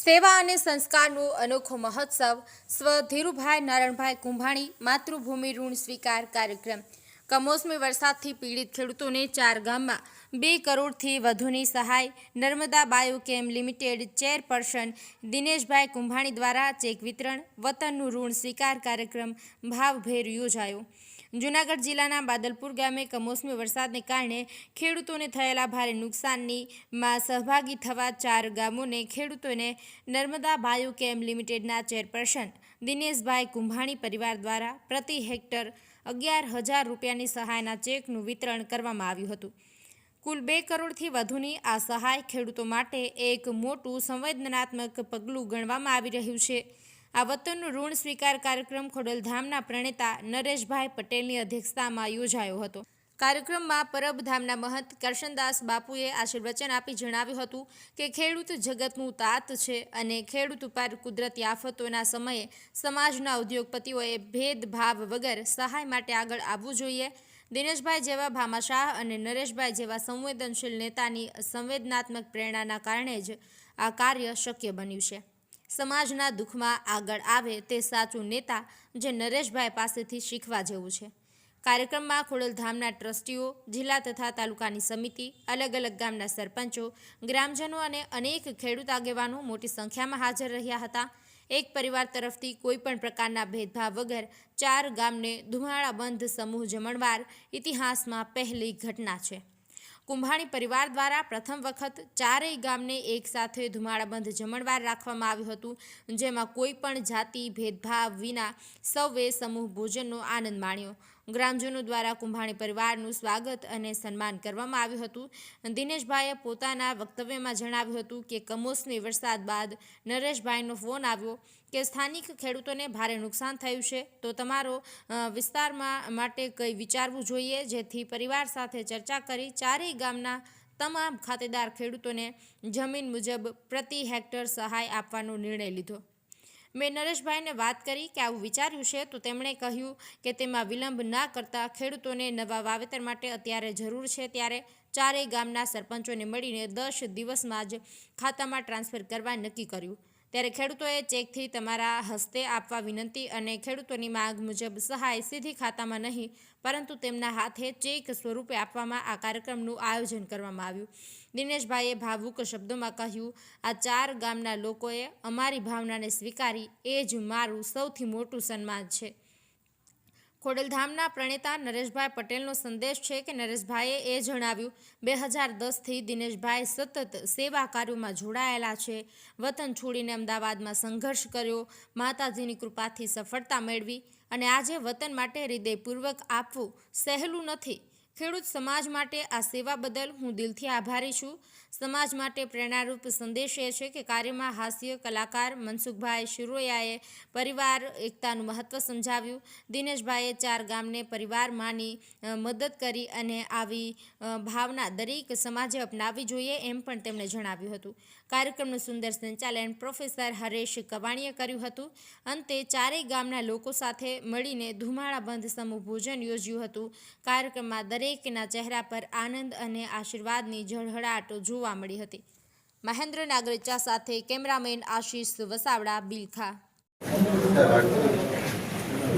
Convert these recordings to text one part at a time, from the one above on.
સેવા અને સંસ્કારનો અનોખો મહોત્સવ સ્વ ધીરુભાઈ નારણભાઈ કુંભાણી માતૃભૂમિ ઋણ સ્વીકાર કાર્યક્રમ। કમોસમી વરસાદથી પીડિત ખેડૂતોને 4 ગામમાં 2 કરોડથી વધુની સહાય। નર્મદા બાયોકેમ લિમિટેડ ચેરપર્સન દિનેશભાઈ કુંભાણી દ્વારા ચેક વિતરણ। વતનનું ઋણ સ્વીકાર કાર્યક્રમ ભાવભેર યોજાયો। જૂનાગઢ જિલ્લાના બાદલપુર ગામે કમોસમી વરસાદને કારણે ખેડૂતોને થયેલા ભારે નુકસાનીમાં સહભાગી થવા 4 ગામોને ખેડૂતોને નર્મદા બાયોકેમ લિમિટેડના ચેરપર્સન દિનેશભાઈ કુંભાણી પરિવાર દ્વારા પ્રતિ હેક્ટર 11,000 રૂપિયાની સહાયના ચેકનું વિતરણ કરવામાં આવ્યું હતું। કુલ 2 કરોડથી વધુની આ સહાય ખેડૂતો માટે એક મોટું સંવેદનાત્મક પગલું ગણવામાં આવી રહ્યું છે। આ વતનનું ઋણ સ્વીકાર કાર્યક્રમ ખોડલધામના પ્રણેતા નરેશભાઈ પટેલની અધ્યક્ષતામાં યોજાયો હતો। કાર્યક્રમમાં પરબધામના મહંત કરશનદાસ બાપુએ આશીર્વચન આપી જણાવ્યું હતું કે ખેડૂત જગતનું તાત છે અને ખેડૂત ઉપર કુદરતી આફતોના સમયે સમાજના ઉદ્યોગપતિઓએ ભેદભાવ વગર સહાય માટે આગળ આવવું જોઈએ। દિનેશભાઈ જેવા ભામાશાહ અને નરેશભાઈ જેવા સંવેદનશીલ નેતાની સંવેદનાત્મક પ્રેરણાના કારણે જ આ કાર્ય શક્ય બન્યું છે। સમાજના દુઃખમાં આગળ આવે તે સાચું નેતા જે નરેશભાઈ પાસેથી શીખવા જેવું છે। કાર્યક્રમમાં ખોડલધામના ટ્રસ્ટીઓ, જિલ્લા તથા તાલુકાની સમિતિ, અલગ અલગ ગામના સરપંચો, ગ્રામજનો અને અનેક ખેડૂત આગેવાનો મોટી સંખ્યામાં હાજર રહ્યા હતા। એક પરિવાર તરફથી કોઈપણ પ્રકારના ભેદભાવ વગર 4 ગામને ધુમાડાબંધ સમૂહ જમણવાર ઇતિહાસમાં પહેલી ઘટના છે। કુંભાણી પરિવાર દ્વારા પ્રથમ વખત 4 ગામને એક સાથે ધુમાડાબંધ જમણવાર રાખવામાં આવ્યું હતું, જેમાં કોઈ પણ જાતિ ભેદભાવ વિના સૌએ સમૂહ ભોજનનો આનંદ માણ્યો। ગ્રામજનો દ્વારા કુંભાણી પરિવારનું સ્વાગત અને સન્માન કરવામાં આવ્યું હતું। દિનેશભાઈએ પોતાના વક્તવ્યમાં જણાવ્યું હતું કે કમોસમી વરસાદ બાદ નરેશભાઈનો ફોન આવ્યો કે સ્થાનિક ખેડૂતોને ભારે નુકસાન થયું છે, તો તમારો વિસ્તારમાં માટે કંઈ વિચારવું જોઈએ, જેથી પરિવાર સાથે ચર્ચા કરી 4 ગામના તમામ ખાતેદાર ખેડૂતોને જમીન મુજબ પ્રતિ હેક્ટર સહાય આપવાનો નિર્ણય લીધો। મેં નરેશભાઈને વાત કરી કે આવું વિચાર્યું છે, તો તેમણે કહ્યું કે તેમાં વિલંબ ના કરતા ખેડૂતોને નવા વાવેતર માટે અત્યારે જરૂર છે, ત્યારે 4 ગામના સરપંચોને મળીને 10 દિવસમાં જ ખાતામાં ટ્રાન્સફર કરવા નક્કી કર્યું। ત્યારે ખેડૂતોએ ચેકથી તમારા હસ્તે આપવા વિનંતી અને ખેડૂતોની માંગ મુજબ સહાય સીધી ખાતામાં નહીં પરંતુ તેમના હાથે ચેક સ્વરૂપે આપવામાં આ કાર્યક્રમનું આયોજન કરવામાં આવ્યું। દિનેશભાઈએ ભાવુક શબ્દોમાં કહ્યું, આ 4 ગામના લોકોએ અમારી ભાવનાને સ્વીકારી એ જ મારું સૌથી મોટું સન્માન છે। ખોડલધામના પ્રણેતા નરેશભાઈ પટેલનો સંદેશ છે કે નરેશભાઈએ એ જણાવ્યું, 2010થી દિનેશભાઈ સતત સેવા કાર્યોમાં જોડાયેલા છે। વતન છોડીને અમદાવાદમાં સંઘર્ષ કર્યો, માતાજીની કૃપાથી સફળતા મેળવી અને આજે વતન માટે હૃદયપૂર્વક આપવું સહેલું નથી। ખેડૂત સમાજ માટે આ સેવા બદલ હું દિલથી આભારી છું। સમાજ માટે પ્રેરણારૂપ સંદેશ એ છે કે કાર્યમાં હાસ્ય કલાકાર મનસુખભાઈ શિરોયાએ પરિવાર એકતાનું મહત્વ સમજાવ્યું। દિનેશભાઈએ 4 ગામને પરિવાર માની મદદ કરી અને આવી ભાવના દરેક સમાજે અપનાવવી જોઈએ એમ પણ તેમણે જણાવ્યું હતું। કાર્યક્રમનું સુંદર સંચાલન પ્રોફેસર હરેશ કવાણીએ કર્યું હતું। અંતે 4 ગામના લોકો સાથે મળીને ધુમાડાબંધ સમૂહ ભોજન યોજ્યું હતું। કાર્યક્રમમાં દરેકના ચહેરા પર આનંદ અને આશીર્વાદની ઝળહળાટ જોવા મળી હતી। મહેન્દ્ર નાગરેચા સાથે કેમેરામેન આશીષ વસાવડા, બિલખા।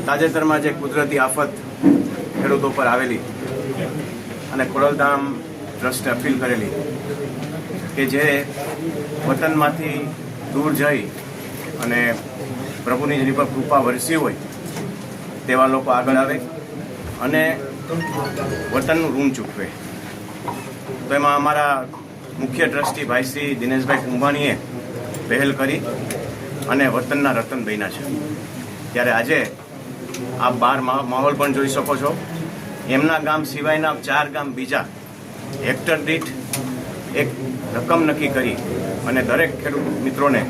તાજેતરમાં જે કુદરતી આફત ખેડૂતો પર આવેલી અને ખોડલધામ ટ્રસ્ટે અપીલ કરેલી કે જે વતનમાંથી દૂર જઈ અને પ્રભુની જેની પર કૃપા વરસી હોય તેવા લોકો આગળ આવે અને વતનનું ઋણ ચૂકવે। તો એમાં અમારા મુખ્ય ટ્રસ્ટી ભાઈ શ્રી દિનેશભાઈ કુંભાણીએ પહેલ કરી અને વતનના રતન બન્યા છે। ત્યારે આજે આપ બહાર માહોલ પણ જોઈ શકો છો। એમના ગામ સિવાયના 4 ગામ બીજા હેક્ટર દીઠ એક રકમ નક્કી કરી અને દરેક ખેડૂત મિત્રોને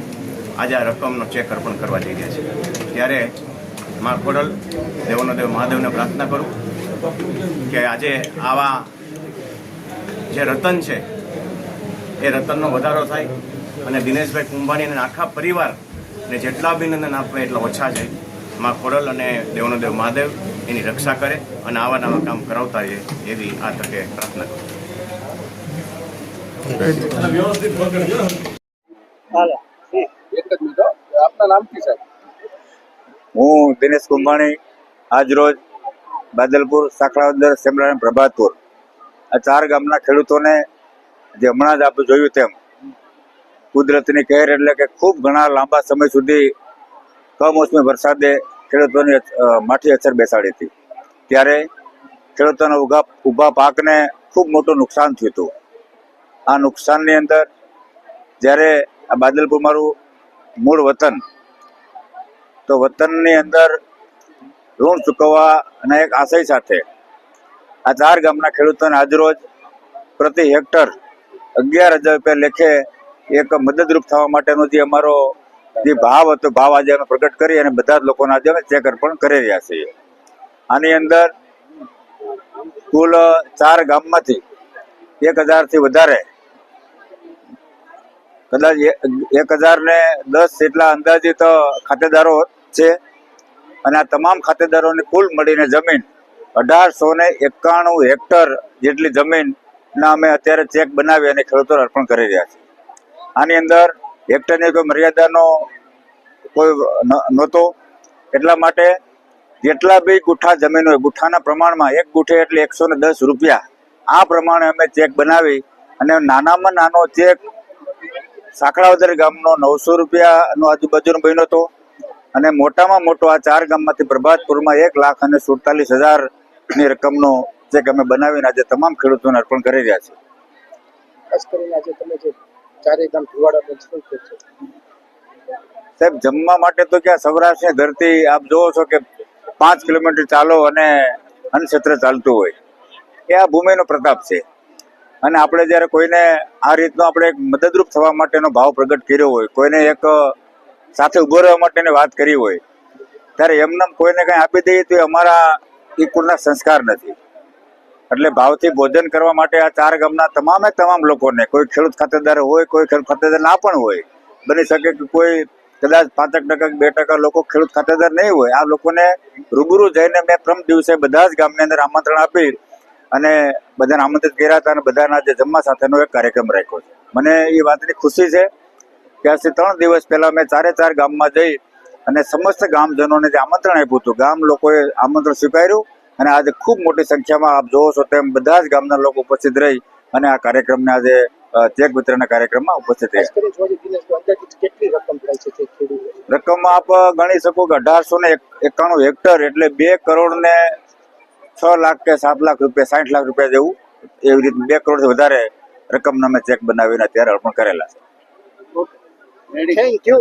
આજે આ રકમનો ચેક અર્પણ કરવા જઈ રહ્યા છે। ત્યારે મા ખોડલ દેવોનો દેવ મહાદેવને પ્રાર્થના કરું કે આજે આવા જે રતન છે એ રતનનો વધારો થાય અને દિનેશભાઈ કુંભાણી અને આખા પરિવારને જેટલા અભિનંદન આપે એટલા ઓછા છે। માં ખોડલ અને દેવનો દેવ મહાદેવ એની રક્ષા કરે અને આવા નવા કામ કરાવતા રહે એવી આ તકે પ્રાર્થના કરું। એક જ મિનિટ હો. આપના નામથી સાહેબ. હું દિનેશ કુંભાણી, આજ રોજ બાદલપુર, સાંકળાવદર, સેમરાણ, પ્રભાતપુર આ 4 ગામના ખેડૂતોને જે હમણાં જ આપણે જોયું તેમ કુદરતની કહેર એટલે કે ખૂબ ઘણા લાંબા સમય સુધી કમોસમી વરસાદે ખેડૂતોની માઠી અસર બેસાડી હતી. ત્યારે ખેડૂતોના ઊભા પાકને ખૂબ મોટું નુકસાન થયું હતું. આ નુકસાનની અંદર જ્યારે આ બાદલપુર મારું મૂળ વતન, તો વતનની અંદર ઋણ ચૂકવવાના એક આશય સાથે આ 4 ગામના ખેડૂતોને આજરોજ પ્રતિ હેક્ટર 11,000 રૂપિયા લેખે એક મદદરૂપ થવા માટેનો જે અમારો જે ભાવ હતો, ભાવ આજે અમે પ્રગટ કરી અને બધા જ લોકોને આજે અમે ચેક અર્પણ કરી રહ્યા છીએ. આની અંદર કુલ 4 ગામમાંથી 1,000થી વધારે, કદાચ 1,010 જેટલા અંદાજિત ખાતેદારો છે અને આ તમામ ખાતેદારોની કુલ મળીને જમીન 1,891 હેક્ટર જેટલી જમીનના અમે અત્યારે ચેક બનાવી અને ખેડૂતોને અર્પણ કરી રહ્યા છીએ. આની અંદર હેક્ટરની કોઈ મર્યાદાનો કોઈ નહોતો, એટલા માટે જેટલા બી ગુઠ્ઠા જમીન હોય ગુઠ્ઠાના પ્રમાણમાં 1 ગુઠ્ઠે એટલે 110 રૂપિયા, આ પ્રમાણે અમે ચેક બનાવી અને નાનામાં નાનો ચેક સાંકળાવદર ગામનો 900 રૂપિયાનો આજુબાજુનો બન્યો હતો અને મોટામાં મોટો આ 4 ગામમાંથી પ્રભાતપુરમાં 1,47,000ની રકમનો ચેક અમે બનાવીને આજે તમામ ખેડૂતોને અર્પણ કરી રહ્યા છીએ. ખાસ કરીને આજે તમે જે 4 ગામ ધુવાડા શું છે સાહેબ, જમવા માટે તો ક્યાં સૌરાષ્ટ્રની ધરતી આપ જોવો છો કે 5 કિલોમીટર ચાલો અને અન્નક્ષેત્ર ચાલતું હોય, એ આ ભૂમિનો પ્રતાપ છે. અને આપણે જ્યારે કોઈને આ રીતનો આપણે એક મદદરૂપ થવા માટેનો ભાવ પ્રગટ કર્યો હોય, કોઈને એક સાથે ઉભો રહેવા માટેની વાત કરી હોય, ત્યારે એમને કોઈને કંઈ આપી દઈએ તો એ અમારા એ કુળના સંસ્કાર નથી. એટલે ભાવથી ભોજન કરવા માટે આ 4 ગામના તમામ લોકોને, કોઈ ખેડૂત ખાતેદાર હોય, કોઈ ખેડૂત ખાતેદાર ના પણ હોય, બની શકે કે કોઈ કદાચ 5% 2% લોકો ખેડૂત ખાતેદાર નહીં હોય, આ લોકોને રૂબરૂ જઈને મેં પ્રથમ દિવસે બધા જ ગામની અંદર આમંત્રણ આપી અને બધાને આમંત્રિત કર્યા હતા અને બધાના જે જમવા સાથેનો એક કાર્યક્રમ રાખ્યો છે. મને એ વાતની ખુશી છે કે આજથી 3 દિવસ પહેલા મેં 4 ગામમાં જઈ અને સમસ્ત ગામજનોને જે આમંત્રણ આપ્યું હતું, ગામ લોકોએ આમંત્રણ સ્વીકાર્યું અને આજે ખૂબ મોટી સંખ્યામાં આપ જોવો છો તેમ બધા જ ગામના લોકો ઉપસ્થિત રહી અને આ કાર્યક્રમને આજે ચેક વિતરણના કાર્યક્રમમાં ઉપસ્થિત રહ્યા. રકમ આપ ગણી શકો કે 1,891 હેક્ટર એટલે 2,06,00,000 કે 7 લાખ રૂપિયા, 60 લાખ રૂપિયા જેવું, એવી રીતે 2 કરોડથી વધારે રકમના અમે ચેક બનાવીને અત્યારે અર્પણ કરેલા છે. Thank you.